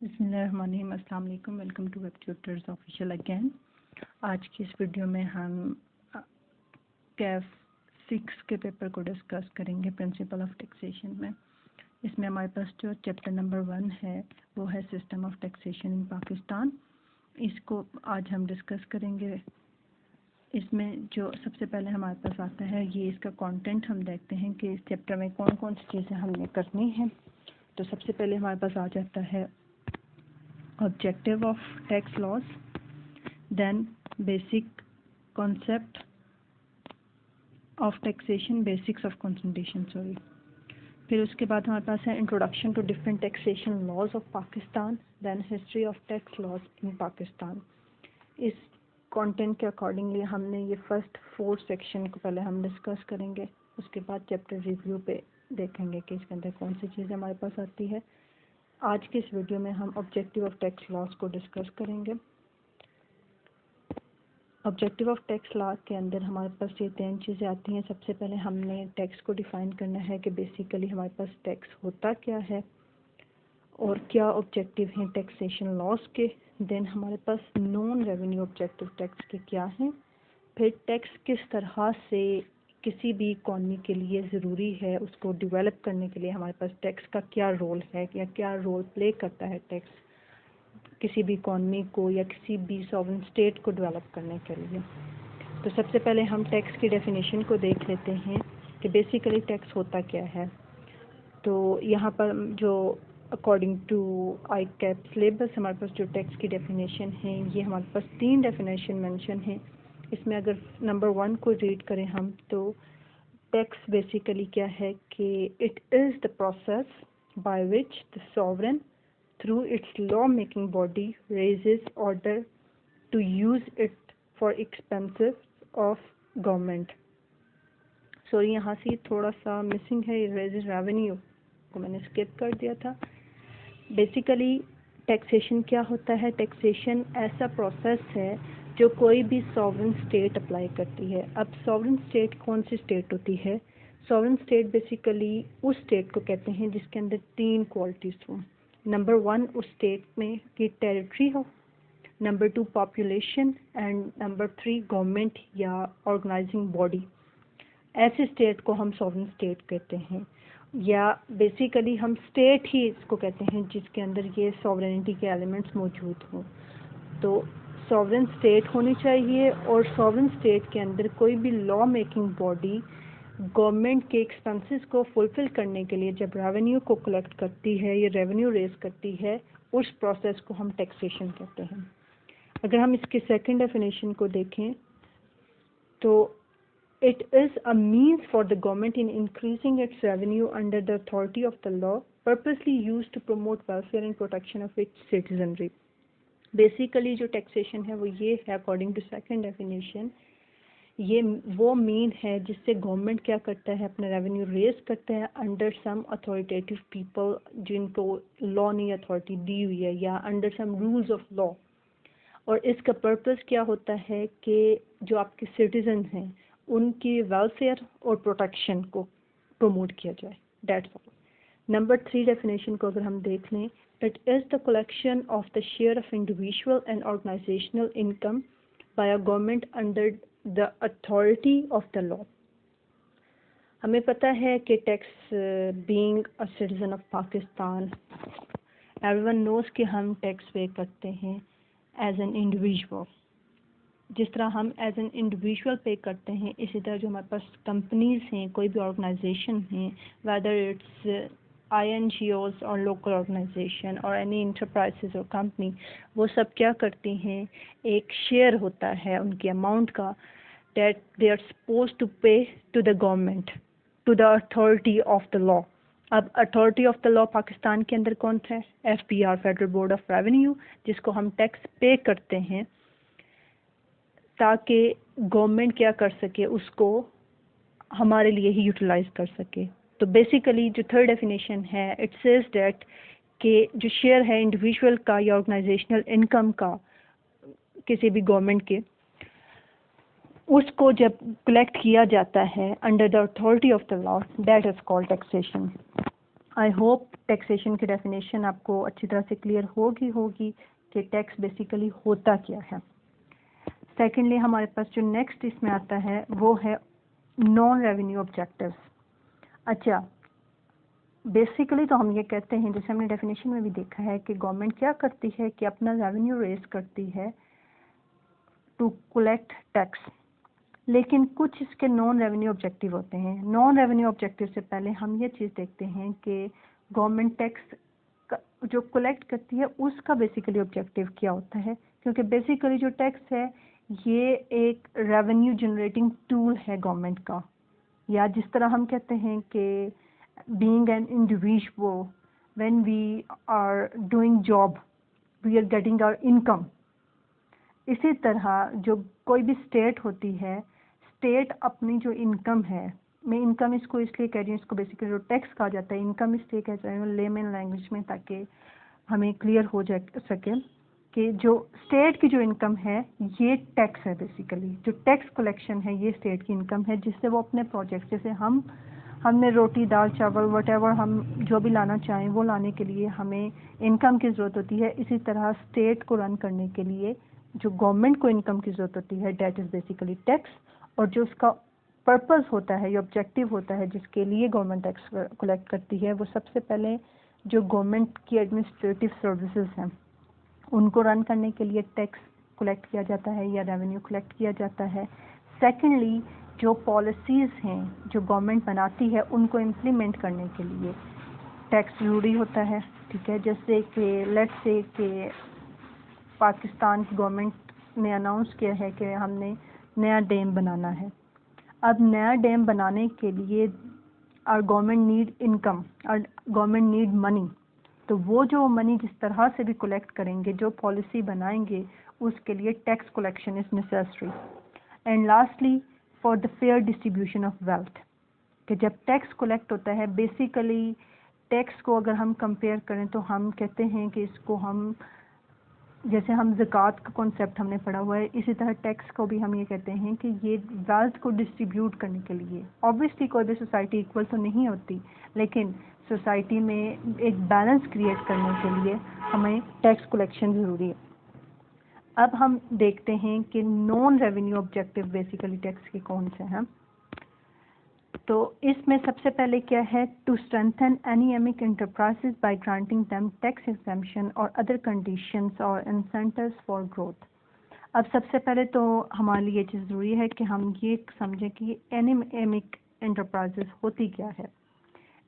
بسم اللہ الرحمن الرحیم۔ السلام علیکم، welcome to web tutors official again. آج کی اس ویڈیو میں ہم کیف 6 کے پیپر کو ڈسکس کریں گے پرنسپل آف ٹیکسیشن میں۔ اس میں ہمارے پاس جو چیپٹر نمبر 1 ہے وہ ہے سسٹم آف ٹیکسیشن ان پاکستان۔ اس کو آج ہم ڈسکس کریں گے۔ اس میں جو سب سے پہلے ہمارے پاس آتا ہے یہ اس کا کانٹینٹ ہم دیکھتے ہیں کہ اس چیپٹر میں کون کون سی چیزیں ہم نے کرنی ہیں۔ تو سب سے پہلے ہمارے پاس آ جاتا ہے objective of tax laws, then basic concept of taxation, basics of concentration, پھر اس کے بعد ہمارے پاس ہے introduction to different taxation laws of Pakistan, then history of tax laws in Pakistan۔ اس کانٹینٹ کے اکارڈنگلی ہم نے یہ فرسٹ 4 سیکشن کو پہلے ہم ڈسکس کریں گے، اس کے بعد چیپٹر ریویو پہ دیکھیں گے کہ اس کے اندر کون سی چیزیں ہمارے پاس آتی ہے۔ آج کے اس ویڈیو میں ہم آبجیکٹیو آف ٹیکس لاز کو ڈسکس کریں گے۔ آبجیکٹیو آف ٹیکس لا کے اندر ہمارے پاس یہ 3 چیزیں آتی ہیں۔ سب سے پہلے ہم نے ٹیکس کو ڈیفائن کرنا ہے کہ بیسیکلی ہمارے پاس ٹیکس ہوتا کیا ہے اور کیا آبجیکٹیو ہیں ٹیکسیشن لاز کے۔ دین ہمارے پاس نان ریونیو آبجیکٹیو ٹیکس کے کیا ہیں، پھر ٹیکس کس طرح سے کسی بھی اکانومی کے لیے ضروری ہے، اس کو ڈیولپ کرنے کے لیے ہمارے پاس ٹیکس کا کیا رول ہے یا کیا رول پلے کرتا ہے ٹیکس کسی بھی اکانومی کو یا کسی بھی ساورن اسٹیٹ کو ڈیولپ کرنے کے لیے۔ تو سب سے پہلے ہم ٹیکس کی ڈیفینیشن کو دیکھ لیتے ہیں کہ بیسیکلی ٹیکس ہوتا کیا ہے۔ تو یہاں پر جو according to ICAP syllabus ہمارے پاس جو ٹیکس کی ڈیفینیشن ہے یہ ہمارے پاس 3 ڈیفینیشن مینشن ہیں۔ اس میں اگر نمبر 1 کو ریڈ کریں ہم تو ٹیکس بیسیکلی کیا ہے کہ it is the process by which the sovereign through its law making body raises order to use it for expenses of government. Sorry یہاں سے تھوڑا سا مسنگ ہے، ریزز ریونیو کو میں نے اسکپ کر دیا تھا۔ بیسیکلی ٹیکسیشن کیا ہوتا ہے؟ ٹیکسیشن ایسا پروسیس ہے جو کوئی بھی ساورن اسٹیٹ اپلائی کرتی ہے۔ اب ساورن اسٹیٹ کون سی اسٹیٹ ہوتی ہے؟ ساورن اسٹیٹ بیسیکلی اس اسٹیٹ کو کہتے ہیں جس کے اندر 3 کوالٹیز ہوں۔ نمبر 1 اس اسٹیٹ میں کی territory who, number 2 population, and number 3 government یا آرگنائزنگ باڈی۔ ایسے اسٹیٹ کو ہم ساورن اسٹیٹ کہتے ہیں، یا بیسیکلی ہم اسٹیٹ ہی اس کو کہتے ہیں جس کے اندر یہ ساورنٹی کے ایلیمنٹس موجود ہوں۔ تو ساورن اسٹیٹ ہونی چاہیے اور ساورن اسٹیٹ کے اندر کوئی بھی لا میکنگ باڈی گورنمنٹ کے ایکسپنسز کو فلفل کرنے کے لیے جب ریونیو کو کلیکٹ کرتی ہے یا ریونیو ریز کرتی ہے، اس پروسیس کو ہم ٹیکسیشن کہتے ہیں۔ اگر ہم اس کی سیکنڈ ڈیفینیشن کو دیکھیں تو it is a means for the government in increasing its revenue under the authority of the law, purposely used to promote welfare and protection of its citizenry۔ Basically جو taxation ہے وہ یہ ہے according to second definition, یہ وہ مین ہے جس سے گورنمنٹ کیا کرتا ہے، اپنا ریونیو ریز کرتا ہے انڈر سم اتھارٹیٹیو پیپل جن کو لا نے اتھارٹی دی ہوئی ہے یا under some rules of law. اور اس کا پرپز کیا ہوتا ہے کہ جو آپ کے سٹیزن ہیں ان کی ویلفیئر اور پروٹیکشن کو پروموٹ کیا جائے، دیٹس آل۔ نمبر 3 ڈیفینیشن کو اگر ہم دیکھ لیں، it is the collection of the share of individual and organizational income by a government under the authority of the law. ہمیں پتہ ہے کہ tax being a citizen of Pakistan every one knows کہ ہم ٹیکس پے کرتے ہیں as an individual. جس طرح ہم ایز این انڈیویژول پے کرتے ہیں، اسی طرح جو ہمارے پاس کمپنیز ہیں، کوئی بھی آرگنائزیشن ہیں، ویدر اٹس INGOs اور لوکل آرگنائزیشن اور اینی انٹرپرائزز اور کمپنی، وہ سب کیا کرتی ہیں، ایک شیئر ہوتا ہے ان کی اماؤنٹ کا that they are suppose to pay to the government to the authority of the law. اب authority of the law Pakistan کے اندر کون ہے؟ FBR، federal board of revenue, جس کو ہم ٹیکس پے کرتے ہیں تاکہ گورنمنٹ کیا کر سکے، اس کو ہمارے لیے ہی یوٹیلائز کر سکے۔ تو بیسیکلی جو 3rd ڈیفینیشن ہے، اٹ سیز دیٹ کہ جو شیئر ہے انڈیویژول کا یا آرگنائزیشنل انکم کا کسی بھی گورنمنٹ کے، اس کو جب کلیکٹ کیا جاتا ہے under the authority of the law, that is called taxation. I hope taxation کی ڈیفینیشن آپ کو اچھی طرح سے کلیئر ہوگی کہ ٹیکس بیسیکلی ہوتا کیا ہے. سیکنڈلی ہمارے پاس جو نیکسٹ اس میں آتا ہے وہ ہے نان ریونیو آبجیکٹیوز. اچھا بیسیکلی تو ہم یہ کہتے ہیں جیسے ہم نے ڈیفینیشن میں بھی دیکھا ہے کہ گورنمنٹ کیا کرتی ہے کہ اپنا ریونیو ریز کرتی ہے ٹو کلیکٹ ٹیکس، لیکن کچھ اس کے نان ریونیو آبجیکٹیو ہوتے ہیں. نان ریونیو آبجیکٹیو سے پہلے ہم یہ چیز دیکھتے ہیں کہ گورنمنٹ ٹیکس جو کلیکٹ کرتی ہے اس کا بیسیکلی آبجیکٹیو کیا ہوتا ہے، کیونکہ بیسیکلی جو ٹیکس ہے یہ ایک ریونیو جنریٹنگ ٹول ہے گورنمنٹ کا، یا جس طرح ہم کہتے ہیں کہ being an individual when we are doing job we are getting our income. اسی طرح جو کوئی بھی اسٹیٹ ہوتی ہے، اسٹیٹ اپنی جو انکم ہے، میں انکم اس کو اس لیے کہہ رہی ہوں، اس کو بیسیکلی جو ٹیکس کہا جاتا ہے انکم اس لیے کہہ رہی ہوں لیمن لینگویج میں تاکہ ہمیں کلیئر ہو جائے سکے کہ جو اسٹیٹ کی جو انکم ہے یہ ٹیکس ہے. بیسیکلی جو ٹیکس کلیکشن ہے یہ اسٹیٹ کی انکم ہے جس سے وہ اپنے پروجیکٹ، جیسے ہم نے روٹی دال چاول وٹ ایور ہم جو بھی لانا چاہیں وہ لانے کے لیے ہمیں انکم کی ضرورت ہوتی ہے، اسی طرح اسٹیٹ کو رن کرنے کے لیے جو گورنمنٹ کو انکم کی ضرورت ہوتی ہے دیٹ از بیسیکلی ٹیکس. اور جو اس کا پرپز ہوتا ہے یا آبجیکٹیو ہوتا ہے جس کے لیے گورنمنٹ ٹیکس کلیکٹ کرتی ہے، وہ سب سے پہلے جو گورنمنٹ کی ایڈمنسٹریٹو سروسز ہیں ان کو رن کرنے کے لیے ٹیکس کلیکٹ کیا جاتا ہے یا ریونیو کلیکٹ کیا جاتا ہے. سیکنڈلی جو پالیسیز ہیں جو گورنمنٹ بناتی ہے ان کو امپلیمنٹ کرنے کے لیے ٹیکس ضروری ہوتا ہے. ٹھیک ہے، جیسے کہ لیٹ سے کہ پاکستان کی گورنمنٹ نے اناؤنس کیا ہے کہ ہم نے نیا ڈیم بنانا ہے. اب نیا ڈیم بنانے کے لیے our government need income, our government need money. تو وہ جو منی جس طرح سے بھی کلیکٹ کریں گے، جو پالیسی بنائیں گے، اس کے لیے tax collection is necessary. And lastly for the fair distribution of wealth, کہ جب ٹیکس کلیکٹ ہوتا ہے بیسیکلی ٹیکس کو اگر ہم کمپیئر کریں تو ہم کہتے ہیں کہ اس کو ہم جیسے ہم زکوٰۃ کا کانسیپٹ ہم نے پڑھا ہوا ہے، اسی طرح ٹیکس کو بھی ہم یہ کہتے ہیں کہ یہ ویلتھ کو ڈسٹریبیوٹ کرنے کے لیے. آبویسلی کوئی بھی سوسائٹی ایکول تو نہیں ہوتی، لیکن سوسائٹی میں ایک بیلنس کریٹ کرنے کے لیے ہمیں ٹیکس کلیکشن ضروری ہے. اب ہم دیکھتے ہیں کہ non revenue objective basically tax کے کون سے ہیں. تو اس میں سب سے پہلے کیا ہے، ٹو اسٹرینتھن اینی ایمک enterprises by granting them tax exemption اور ادر کنڈیشنز اور انسینٹیوز فار گروتھ. اب سب سے پہلے تو ہمارے لیے یہ چیز ضروری ہے کہ ہم یہ سمجھیں کہ اینی ایمک انٹرپرائزز ہوتی کیا ہے.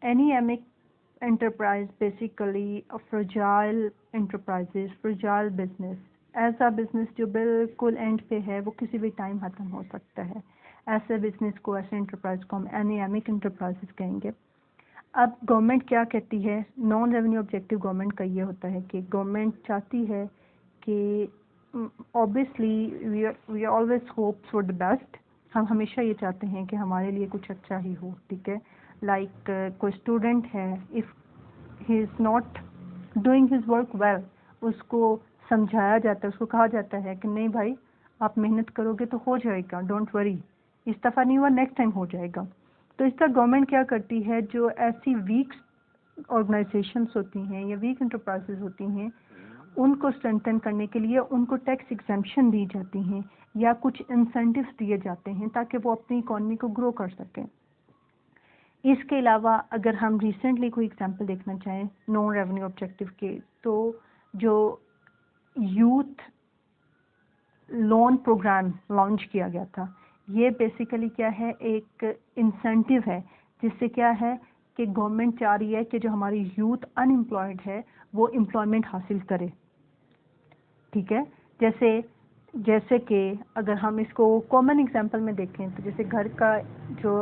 اینی ایمک enterprise basically fragile enterprises, fragile business, ایسا بزنس جو بالکل اینڈ پہ ہے، وہ کسی بھی ٹائم ختم ہو سکتا ہے. ایسے بزنس کو، ایسے انٹرپرائز کو ہم اینی ایمک انٹرپرائزز کہیں گے. اب گورنمنٹ کیا کہتی ہے، نان ریونیو آبجیکٹیو گورنمنٹ کا یہ ہوتا ہے کہ گورنمنٹ چاہتی ہے کہ obviously we always hope for the best. ہم ہمیشہ یہ چاہتے ہیں کہ ہمارے لیے کچھ اچھا ہی ہو. ٹھیک ہے، لائک کوئی اسٹوڈنٹ ہے، if he is not doing his work well، اس کو سمجھایا جاتا ہے، اس کو کہا جاتا ہے کہ نہیں بھائی آپ محنت کرو گے تو ہو جائے گا، ڈونٹ وری، اس دفعہ نہیں ہوا نیکسٹ ٹائم ہو جائے گا. تو اس طرح گورنمنٹ کیا کرتی ہے، جو ایسی ویک آرگنائزیشنس ہوتی ہیں یا ویک انٹرپرائزز ہوتی ہیں ان کو اسٹرینتھن کرنے کے لیے ان کو ٹیکس ایگزمپشن دی جاتی ہیں یا کچھ انسینٹیوز دیے جاتے ہیں تاکہ وہ اپنی اکانومی کو گرو کر سکیں. اس کے علاوہ اگر ہم ریسنٹلی کوئی ایگزامپل دیکھنا چاہیں نان ریونیو آبجیکٹیو کے، تو جو یوتھ لون پروگرام لانچ کیا گیا تھا، یہ بیسیکلی کیا ہے، ایک انسینٹیو ہے جس سے کیا ہے کہ گورنمنٹ چاہ رہی ہے کہ جو ہماری یوتھ ان امپلائڈ ہے وہ امپلائمنٹ حاصل کرے. ٹھیک ہے، جیسے کہ اگر ہم اس کو کامن ایگزامپل میں دیکھیں تو جیسے گھر کا جو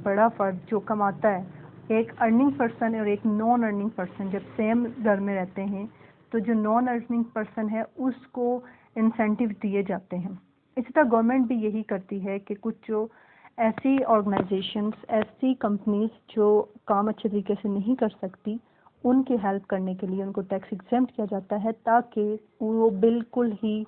بڑا فرد جو کماتا ہے، ایک ارننگ پرسن اور ایک نان ارننگ پرسن جب سیم گھر میں رہتے ہیں تو جو نان ارننگ پرسن ہے اس کو انسینٹیو دیے جاتے ہیں. اسی طرح گورنمنٹ بھی یہی کرتی ہے کہ کچھ جو ایسی آرگنائزیشنز، ایسی کمپنیز جو کام اچھے طریقے سے نہیں کر سکتی، ان کی ہیلپ کرنے کے لیے ان کو ٹیکس ایگزمپٹ کیا جاتا ہے تاکہ وہ بالکل ہی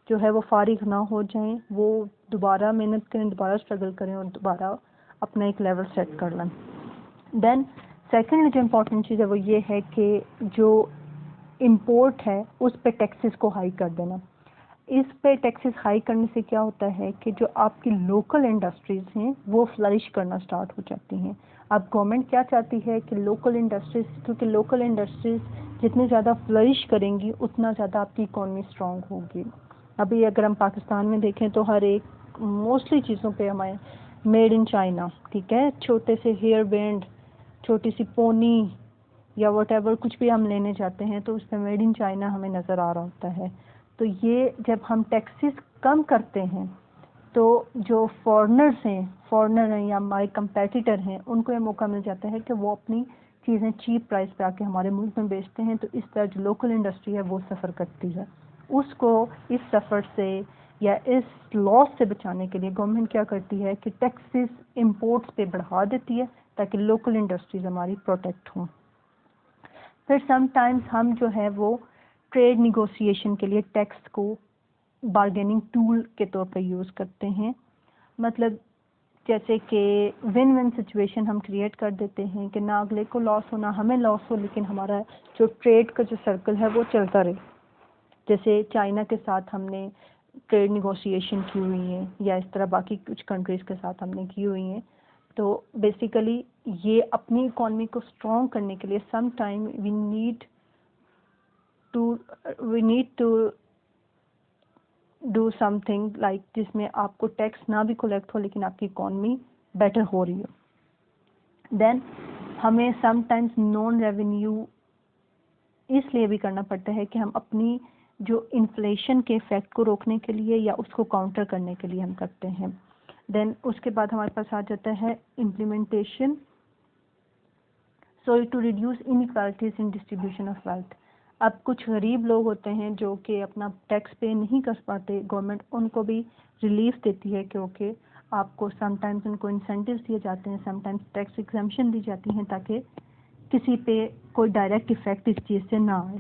جو ہے وہ فارغ نہ ہو جائیں، وہ دوبارہ محنت کریں، دوبارہ اسٹرگل کریں اور دوبارہ اپنا ایک لیول سیٹ کر لیں. دین سیکنڈلی جو امپورٹنٹ چیز ہے وہ یہ ہے کہ جو امپورٹ ہے اس پہ ٹیکسز کو ہائی کر دینا. اس پہ ٹیکسز ہائی کرنے سے کیا ہوتا ہے کہ جو آپ کی لوکل انڈسٹریز ہیں وہ فلرش کرنا سٹارٹ ہو جاتی ہیں. اب گورنمنٹ کیا چاہتی ہے کہ لوکل انڈسٹریز، کیونکہ لوکل انڈسٹریز جتنی زیادہ فلرش کریں گی اتنا زیادہ آپ کی اکانومی اسٹرانگ ہوگی. ابھی اگر ہم پاکستان میں دیکھیں تو ہر ایک موسٹلی چیزوں پہ ہمارے میڈ ان چائنا، ٹھیک ہے، چھوٹے سے ہیئر بینڈ، چھوٹی سی پونی یا وٹ ایور کچھ بھی ہم لینے جاتے ہیں تو اس پہ میڈ ان چائنا ہمیں نظر آ رہا ہوتا ہے. تو یہ جب ہم ٹیکسز کم کرتے ہیں تو جو فورنر ہیں یا ہمارے کمپیٹیٹر ہیں ان کو یہ موقع مل جاتا ہے کہ وہ اپنی چیزیں چیپ پرائس پہ آ کے ہمارے ملک میں بیچتے ہیں. تو اس طرح جو لوکل انڈسٹری ہے وہ سفر کرتی ہے. اس کو اس سفر سے یا اس لاس سے بچانے کے لیے گورنمنٹ کیا کرتی ہے کہ ٹیکسز امپورٹس پہ بڑھا دیتی ہے تاکہ لوکل انڈسٹریز ہماری پروٹیکٹ ہوں. پھر سم ٹائمز ہم جو ہے وہ ٹریڈ نیگوسیشن کے لیے ٹیکس کو بارگیننگ ٹول کے طور پہ یوز کرتے ہیں. مطلب جیسے کہ ون ون سچویشن ہم کریٹ کر دیتے ہیں کہ نہ اگلے کو لاس ہو نہ ہمیں لاس ہو، لیکن ہمارا جو ٹریڈ کا جو سرکل ہے وہ چلتا رہے. جیسے چائنا کے ساتھ ہم نے ٹریڈ نیگوسیشن کی ہوئی ہیں یا اس طرح باقی کچھ کنٹریز کے ساتھ ہم نے کی ہوئی ہیں. تو بیسیکلی یہ اپنی اکانومی کو اسٹرانگ کرنے کے لیے sometime we need to do something like جس میں آپ کو ٹیکس نہ بھی کلیکٹ ہو لیکن آپ کی اکانومی بیٹر ہو رہی ہو. دین ہمیں سم ٹائمز نان ریونیو اس لیے بھی کرنا پڑتا ہے کہ ہم اپنی جو انفلیشن کے افیکٹ کو روکنے کے لیے یا اس کو کاؤنٹر کرنے کے لیے ہم کرتے ہیں. دین اس کے بعد ہمارے پاس آ جاتا ہے implementation to reduce inequalities in distribution of wealth. اب کچھ غریب لوگ ہوتے ہیں جو کہ اپنا ٹیکس پے نہیں کر پاتے، گورنمنٹ ان کو بھی ریلیف دیتی ہے کہ اوکے آپ کو سم ٹائمز ان کو انسینٹیوز دیے جاتے ہیں، سم ٹائمز ٹیکس ایگزمپشن دی جاتی ہیں تاکہ کسی پہ کوئی ڈائریکٹ ایفیکٹ اس چیز سے نہ آئے.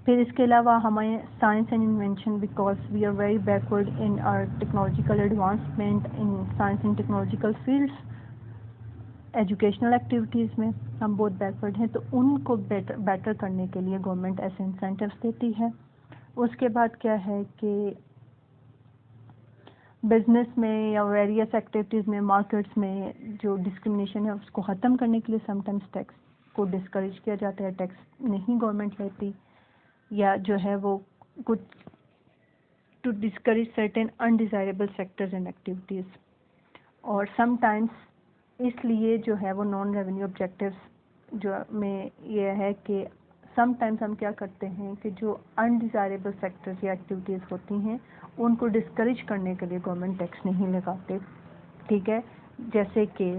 پھر اس کے علاوہ ہمیں science and invention, because we are very backward in our technological advancement in science and technological fields, educational activities میں ہم بہت بیکورڈ ہیں. تو ان کو بیٹر کرنے کے لیے گورنمنٹ ایسے انسینٹیوز دیتی ہے. اس کے بعد کیا ہے کہ بزنس میں یا ویریس ایکٹیویٹیز میں، مارکیٹس میں جو ڈسکرمنیشن ہے اس کو ختم کرنے کے لیے سم ٹائمز ٹیکس کو ڈسکریج کیا جاتا ہے، ٹیکس نہیں گورنمنٹ لیتی، یا جو ہے وہ کچھ to discourage certain undesirable sectors and activities. اور سم ٹائمز اس لیے جو ہے وہ نان ریونیو آبجیکٹیوز جو میں یہ ہے کہ سم ٹائمز ہم کیا کرتے ہیں کہ جو انڈیزائریبل سیکٹرز یا ایکٹیویٹیز ہوتی ہیں ان کو ڈسکریج کرنے کے لیے گورنمنٹ ٹیکس نہیں لگاتے. ٹھیک ہے، جیسے کہ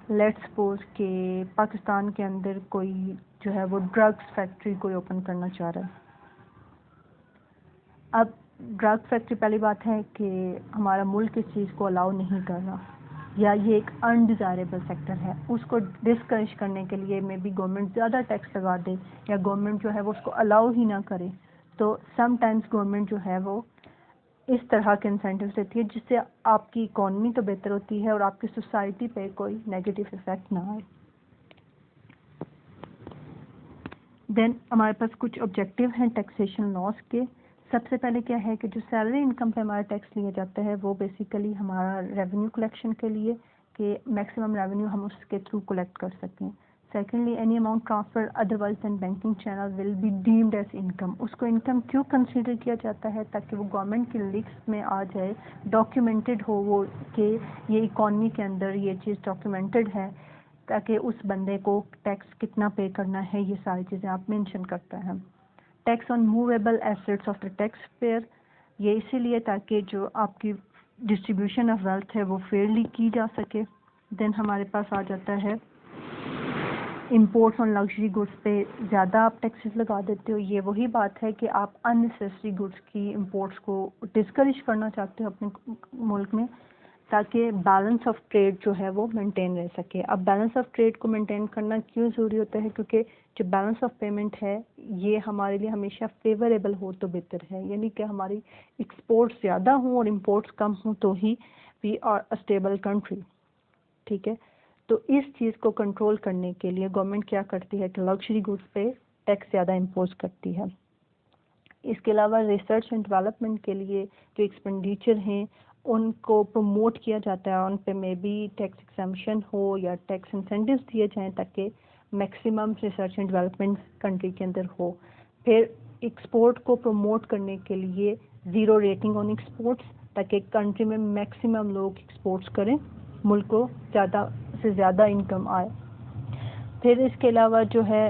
لیٹس سپوز کہ پاکستان کے اندر کوئی جو ہے وہ ڈرگس فیکٹری کوئی اوپن کرنا چاہ رہا ہے. اب ڈرگ فیکٹری پہلی بات ہے کہ ہمارا ملک اس چیز کو الاؤ نہیں کر رہا، یا یہ ایک انڈیزائریبل سیکٹر ہے، اس کو ڈسکریج کرنے کے لیے میں بھی گورنمنٹ زیادہ ٹیکس لگا دے یا گورنمنٹ جو ہے وہ اس کو الاؤ ہی نہ کرے. تو سم ٹائمز گورنمنٹ جو ہے وہ اس طرح کے انسینٹیو دیتی ہے جس سے آپ کی اکانومی تو بہتر ہوتی ہے اور آپ کی سوسائٹی پہ کوئی نیگیٹو افیکٹ نہ آئے. دین ہمارے پاس کچھ آبجیکٹیو ہیں ٹیکسیشن لاس کے. سب سے پہلے کیا ہے کہ جو سیلری انکم پہ ہمارا ٹیکس لیا جاتا ہے وہ بیسیکلی ہمارا ریونیو کلیکشن کے لیے کہ میکسیمم ریونیو ہم اس کے تھرو کلیکٹ کر سکیں. Secondly any amount transfer otherwise than banking channel will be deemed as income. اس کو انکم کیوں کنسیڈر کیا جاتا ہے؟ تاکہ وہ گورنمنٹ کی لسٹ میں آ جائے، ڈاکیومنٹڈ ہو وہ کہ یہ اکانومی کے اندر یہ چیز ڈاکیومنٹڈ ہے، تاکہ اس بندے کو ٹیکس کتنا پے کرنا ہے یہ ساری چیزیں آپ مینشن کرتا ہے. Tax on movable assets of the taxpayer, یہ اسی لیے تاکہ جو آپ کی ڈسٹریبیوشن آف ویلتھ ہے وہ فیئرلی کی جا سکے. دین ہمارے پاس آ جاتا ہے امپورٹس آن لگژری گڈس پہ زیادہ آپ ٹیکسز لگا دیتے ہو. یہ وہی بات ہے کہ آپ ان نیسیسری گڈس کی امپورٹس کو ڈسکریج کرنا چاہتے ہو اپنے ملک میں تاکہ بیلنس آف ٹریڈ جو ہے وہ مینٹین رہ سکے. اب بیلنس آف ٹریڈ کو مینٹین کرنا کیوں ضروری ہوتا ہے؟ کیونکہ جو بیلنس آف پیمنٹ ہے یہ ہمارے لیے ہمیشہ فیوریبل ہو تو بہتر ہے، یعنی کہ ہماری ایکسپورٹس زیادہ ہوں اور امپورٹس کم ہوں تو ہی we are a stable country. ٹھیک ہے، تو اس چیز کو کنٹرول کرنے کے لیے گورنمنٹ کیا کرتی ہے کہ لگژری گڈس پہ ٹیکس زیادہ امپوز کرتی ہے. اس کے علاوہ ریسرچ اینڈ ڈیولپمنٹ کے لیے جو ایکسپینڈیچر ہیں ان کو پروموٹ کیا جاتا ہے, ان پہ میں بھی ٹیکس ایگزمپشن ہو یا ٹیکس انسینٹیوز دیے جائیں تاکہ maximum research and development country کے اندر ہو. پھر ایکسپورٹ کو پروموٹ کرنے کے لیے زیرو ریٹنگ آن ایکسپورٹس تاکہ کنٹری میں میکسیمم لوگ ایکسپورٹس کریں, ملک کو زیادہ سے زیادہ انکم آئے. پھر اس کے علاوہ جو ہے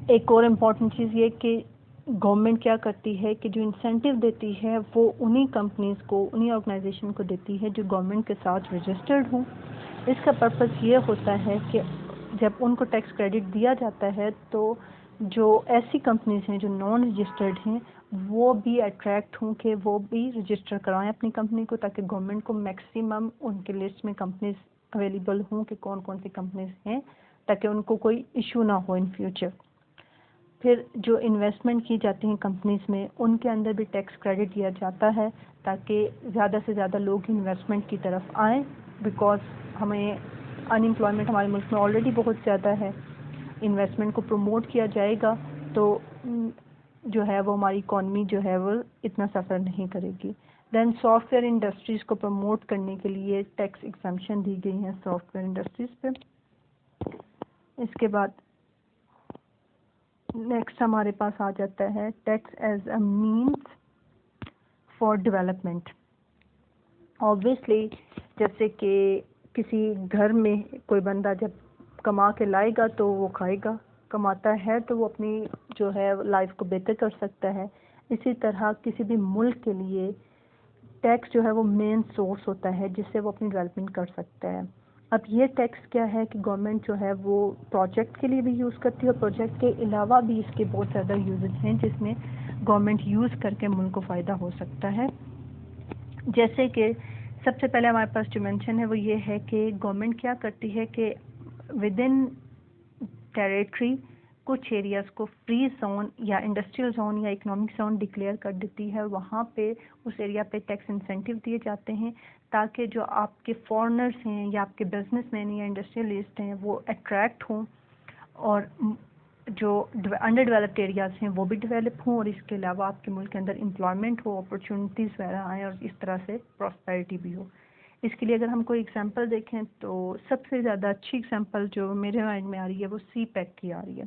ایک اور امپورٹنٹ چیز یہ کہ گورنمنٹ کیا کرتی ہے کہ جو انسینٹیو دیتی ہے وہ انہی کمپنیز کو, انہی آرگنائزیشن کو دیتی ہے جو گورنمنٹ کے ساتھ رجسٹرڈ ہوں. اس کا پرپس یہ ہوتا ہے کہ جب ان کو ٹیکس کریڈٹ دیا جاتا ہے تو جو ایسی کمپنیز ہیں جو نان رجسٹرڈ ہیں وہ بھی اٹریکٹ ہوں کہ وہ بھی رجسٹر کرائیں اپنی کمپنی کو, تاکہ گورنمنٹ کو میکسیمم ان کے لسٹ میں کمپنیز اویلیبل ہوں کہ کون کون سی کمپنیز ہیں, تاکہ ان کو کوئی ایشو نہ ہو ان فیوچر. پھر جو انویسٹمنٹ کی جاتی ہیں کمپنیز میں ان کے اندر بھی ٹیکس کریڈٹ دیا جاتا ہے تاکہ زیادہ سے زیادہ لوگ انویسٹمنٹ کی طرف آئیں, بیکاز ہمیں ان امپلائمنٹ ہمارے ملک میں آلریڈی بہت زیادہ ہے. انویسٹمنٹ کو پروموٹ کیا جائے گا تو جو ہے وہ ہماری اکانومی جو ہے وہ اتنا سفر نہیں کرے گی. دین سافٹ ویئر انڈسٹریز کو پروموٹ کرنے کے لیے ٹیکس ایگزمپشن دی گئی ہیں سافٹ ویئر انڈسٹریز پہ. اس کے بعد نیکسٹ ہمارے پاس آ جاتا ہے tax as a means for development. Obviously جیسے کہ کسی گھر میں کوئی بندہ جب کما کے لائے گا تو وہ کھائے گا, کماتا ہے تو وہ اپنی جو ہے لائف کو بہتر کر سکتا ہے. اسی طرح کسی بھی ملک کے لیے ٹیکس جو ہے وہ مین سورس ہوتا ہے جس سے وہ اپنی ڈیولپمنٹ کر سکتا ہے. اب یہ ٹیکس کیا ہے کہ گورنمنٹ جو ہے وہ پروجیکٹ کے لیے بھی یوز کرتی ہے, اور پروجیکٹ کے علاوہ بھی اس کے بہت زیادہ یوزز ہیں جس میں گورنمنٹ یوز کر کے ملک کو فائدہ ہو سکتا ہے. جیسے کہ سب سے پہلے ہمارے پاس جو مینشن ہے وہ یہ ہے کہ گورنمنٹ کیا کرتی ہے کہ ود ان ٹیریٹری کچھ ایریاز کو فری زون یا انڈسٹریل زون یا اکنامک زون ڈکلیئر کر دیتی ہے. وہاں پہ اس ایریا پہ ٹیکس انسینٹیو دیے جاتے ہیں تاکہ جو آپ کے فارنرز ہیں یا آپ کے بزنس مین یا انڈسٹریلسٹ ہیں وہ اٹریکٹ ہوں, اور جو انڈر ڈیولپڈ ایریاز ہیں وہ بھی ڈیولپ ہوں, اور اس کے علاوہ آپ کے ملک کے اندر امپلائمنٹ ہو, اپرچونیٹیز وغیرہ آئیں, اور اس طرح سے پراسپیرٹی بھی ہو. اس کے لیے اگر ہم کوئی ایگزامپل دیکھیں تو سب سے زیادہ اچھی ایگزامپل جو میرے مائنڈ میں آ رہی ہے وہ سی پیک کی آ رہی ہے.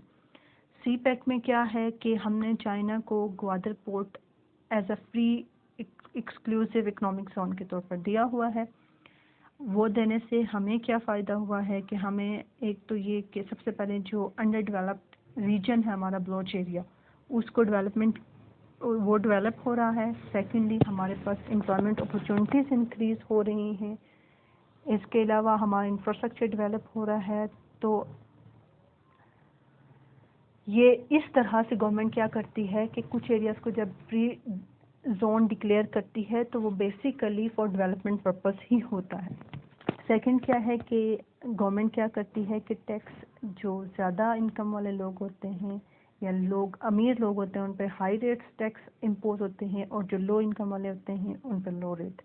سی پیک میں کیا ہے کہ ہم نے چائنا کو Gwadar port as a free exclusive economic zone کے طور پر دیا ہوا ہے. وہ دینے سے ہمیں کیا فائدہ ہوا ہے کہ ہمیں ایک تو یہ کہ سب سے پہلے جو انڈر ڈیولپڈ ریجن ہے ہمارا بلوچ ایریا اس کو ڈیولپمنٹ وہ ڈیولپ ہو رہا ہے. سیکنڈلی ہمارے پاس امپلائمنٹ اپرچونیٹیز انکریز ہو رہی ہیں. اس کے علاوہ ہمارا انفراسٹرکچر ڈیولپ ہو رہا ہے. تو یہ اس طرح سے گورنمنٹ کیا کرتی ہے کہ کچھ ایریاز کو جب فری زون ڈکلیئر کرتی ہے تو وہ بیسیکلی فار ڈیولپمنٹ پرپس ہی ہوتا ہے. سیکنڈ کیا ہے کہ گورنمنٹ کیا کرتی ہے کہ ٹیکس جو زیادہ انکم والے لوگ ہوتے ہیں یا لوگ امیر لوگ ہوتے ہیں ان پہ ہائی ریٹس ٹیکس امپوز ہوتے ہیں, اور جو لو انکم والے ہوتے ہیں ان پہ لو ریٹ.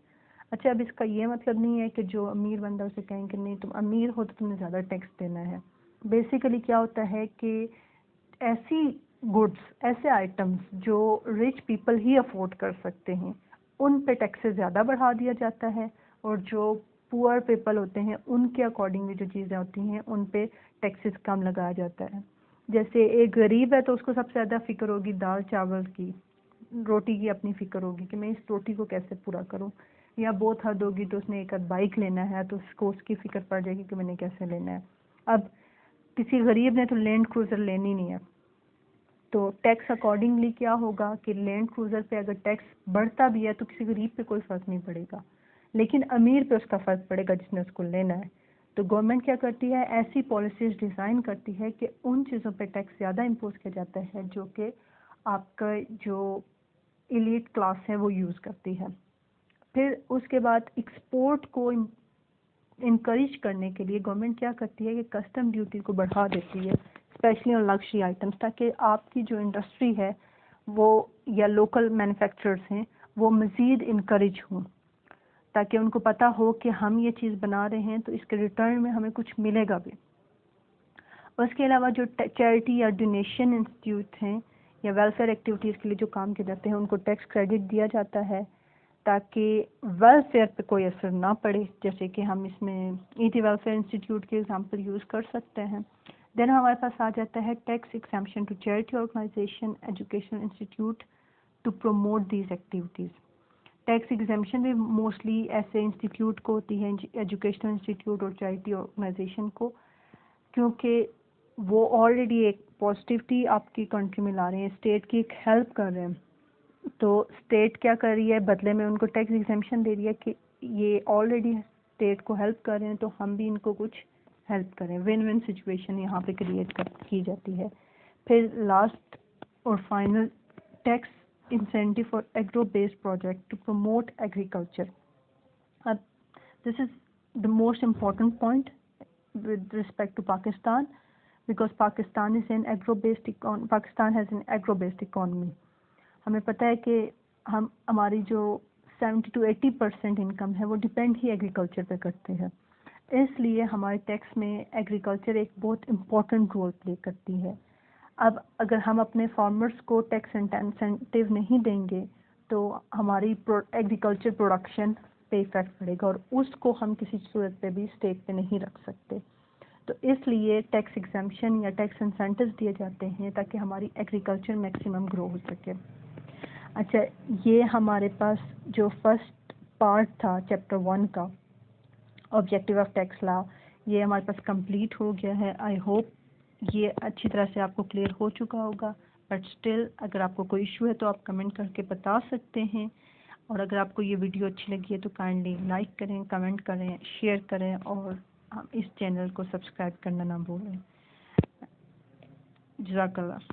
اچھا, اب اس کا یہ مطلب نہیں ہے کہ جو امیر بندہ اسے کہیں کہ نہیں تم امیر ہو تو تم نے زیادہ ٹیکس دینا ہے. بیسیکلی کیا ہوتا ہے کہ ایسی گڈس, ایسے آئٹمس جو رچ پیپل ہی افورڈ کر سکتے ہیں ان پہ ٹیکسز زیادہ بڑھا دیا جاتا ہے, اور جو پور پیپل ہوتے ہیں ان کے اکارڈنگلی جو چیزیں ہوتی ہیں ان پہ ٹیکسز کم لگایا جاتا ہے. جیسے ایک غریب ہے تو اس کو سب سے زیادہ فکر ہوگی دال چاول کی, روٹی کی اپنی فکر ہوگی کہ میں اس روٹی کو کیسے پورا کروں, یا بہت حد ہوگی تو اس نے ایک بائک لینا ہے تو اس کو اس کی فکر پڑ جائے گی کہ میں نے کیسے لینا ہے. اب کسی غریب نے تو لینڈ کروزر لینی نہیں ہے, تو ٹیکس اکارڈنگلی کیا ہوگا کہ لینڈ کروزر پہ اگر ٹیکس بڑھتا بھی ہے تو کسی غریب پہ کوئی فرق نہیں پڑے گا, لیکن امیر پہ اس کا فرق پڑے گا جس نے اس کو لینا ہے. تو گورنمنٹ کیا کرتی ہے, ایسی پالیسیز ڈیزائن کرتی ہے کہ ان چیزوں پہ ٹیکس زیادہ امپوز کیا جاتا ہے جو کہ آپ کا جو ایلیٹ کلاس ہے وہ یوز کرتی ہے. پھر اس کے بعد ایکسپورٹ کو انکریج کرنے کے لیے گورنمنٹ کیا کرتی ہے کہ کسٹم ڈیوٹی کو بڑھا دیتی ہے, اسپیشلی آن لگژری آئٹمس, تاکہ آپ کی جو انڈسٹری ہے وہ یا لوکل مینوفیکچررز ہیں وہ مزید انکریج ہوں. تاکہ ان کو پتہ ہو کہ ہم یہ چیز بنا رہے ہیں تو اس کے ریٹرن میں ہمیں کچھ ملے گا بھی. اس کے علاوہ جو چیریٹی یا ڈونیشن انسٹیٹیوٹ ہیں یا ویلفیئر ایکٹیویٹیز کے لیے جو کام کیے جاتے ہیں ان کو ٹیکس کریڈٹ دیا جاتا ہے تاکہ ویلفیئر پہ کوئی اثر نہ پڑے. جیسے کہ ہم اس میں ایٹی ویلفیئر انسٹیٹیوٹ کی ایگزامپل یوز کر سکتے ہیں. دین ہمارے پاس آ جاتا ہے tax exemption to charity organization educational institute to promote these activities. Tax exemption بھی موسٹلی ایسے انسٹیٹیوٹ کو ہوتی ہے ایجوکیشنل انسٹیٹیوٹ اور چیریٹی آرگنائزیشن کو, کیونکہ وہ آلریڈی ایک پازیٹیوٹی آپ کی کنٹری میں لا رہے ہیں, اسٹیٹ کی ایک ہیلپ کر رہے ہیں. تو اسٹیٹ کیا کر رہی ہے, بدلے میں ان کو ٹیکس ایگزمپشن دے رہی ہے کہ یہ آلریڈی اسٹیٹ کو ہیلپ کر رہے ہیں تو ہم بھی ان کو کچھ ہیلپ کریں. ون ون سچویشن یہاں پہ کریٹ کی جاتی ہے. پھر لاسٹ اور final, tax incentive for agro-based project to promote agriculture. This is the most important point with respect to Pakistan because Pakistan has an agro-based economy. ہمیں پتہ ہے کہ ہماری جو 70 to 80% انکم ہے وہ ڈپینڈ ہی ایگریکلچر پہ کرتے ہیں. اس لیے ہمارے ٹیکس میں ایگریکلچر ایک بہت امپورٹنٹ رول پلے کرتی ہے. اب اگر ہم اپنے فارمرز کو ٹیکس انسینٹیو نہیں دیں گے تو ہماری ایگریکلچر پروڈکشن پہ افیکٹ پڑے گا اور اس کو ہم کسی صورت پہ بھی اسٹیٹ پہ نہیں رکھ سکتے. تو اس لیے ٹیکس ایگزمپشن یا ٹیکس انسینٹیوز دیے جاتے ہیں تاکہ ہماری ایگریکلچر میکسیمم گرو ہو سکے. اچھا, یہ ہمارے پاس جو فرسٹ پارٹ تھا چیپٹر 1 کا آبجیکٹیو آف ٹیکس لا, یہ ہمارے پاس کمپلیٹ ہو گیا ہے. آئی ہوپ یہ اچھی طرح سے آپ کو کلیئر ہو چکا ہوگا, بٹ اسٹل اگر آپ کو کوئی ایشو ہے تو آپ کمنٹ کر کے بتا سکتے ہیں. اور اگر آپ کو یہ ویڈیو اچھی لگی ہے تو کائنڈلی لائک کریں, کمنٹ کریں, شیئر کریں اور اس چینل کو سبسکرائب کرنا نہ بھولیں. جزاک اللہ.